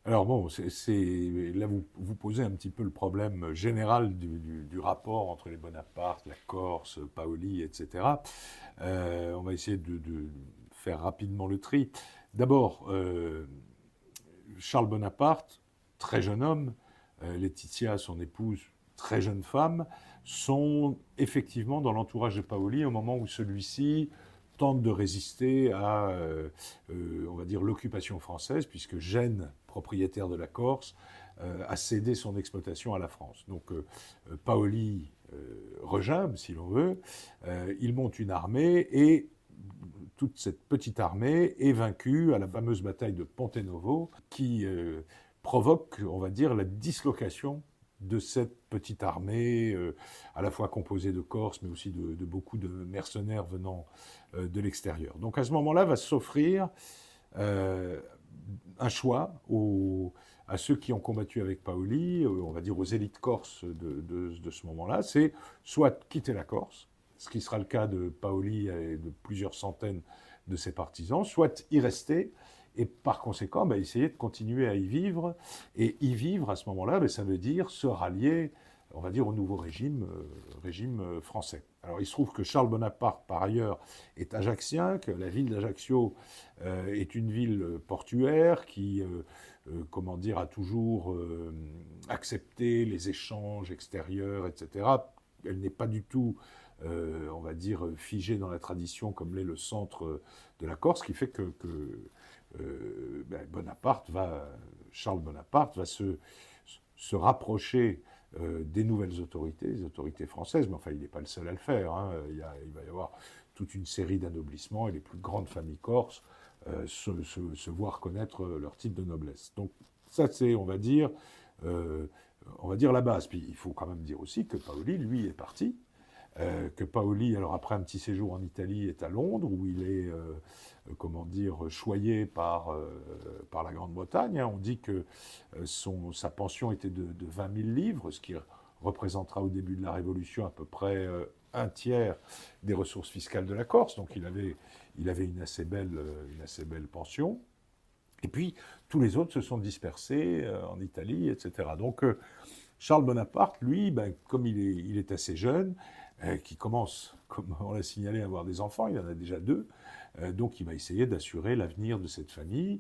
Alors bon, là vous posez un petit peu le problème général du rapport entre les Bonaparte, la Corse, Paoli, etc. On va essayer de faire rapidement le tri. D'abord, Charles Bonaparte, très jeune homme, Laetitia, son épouse, très jeune femme, sont effectivement dans l'entourage de Paoli au moment où celui-ci tente de résister à, on va dire, l'occupation française, puisque Gênes, propriétaire de la Corse, a cédé son exploitation à la France. Donc Paoli regimbe, si l'on veut, il monte une armée et toute cette petite armée est vaincue à la fameuse bataille de Ponte Novo, qui provoque, on va dire, la dislocation de cette petite armée, à la fois composée de Corses, mais aussi de beaucoup de mercenaires venant de l'extérieur. Donc à ce moment-là, va s'offrir euh, un choix à ceux qui ont combattu avec Paoli, on va dire aux élites corses de ce moment-là, c'est soit quitter la Corse, ce qui sera le cas de Paoli et de plusieurs centaines de ses partisans, soit y rester et par conséquent essayer de continuer à y vivre. Et y vivre à ce moment-là, ça veut dire se rallier, on va dire, au nouveau régime français. Alors il se trouve que Charles Bonaparte, par ailleurs, est ajaccien, que la ville d'Ajaccio est une ville portuaire qui, comment dire, a toujours accepté les échanges extérieurs, etc. Elle n'est pas du tout, on va dire, figée dans la tradition comme l'est le centre de la Corse, ce qui fait Bonaparte Charles Bonaparte va se rapprocher des nouvelles autorités, des autorités françaises, mais enfin, il n'est pas le seul à le faire. Hein. Il va y avoir toute une série d'anoblissements et les plus grandes familles corses se voient reconnaître leur titre de noblesse. Donc ça, c'est, on va dire la base. Puis il faut quand même dire aussi que Paoli, lui, est parti. Que Paoli, alors après un petit séjour en Italie, est à Londres, où il est, comment dire, choyé par la Grande-Bretagne. Hein. On dit que sa pension était de 20 000 livres, ce qui représentera au début de la Révolution à peu près un tiers des ressources fiscales de la Corse. Donc il avait une assez belle pension. Et puis tous les autres se sont dispersés en Italie, etc. Donc Charles Bonaparte, lui, comme il est assez jeune, qui commence, comme on l'a signalé, à avoir des enfants, il en a déjà deux, donc il va essayer d'assurer l'avenir de cette famille.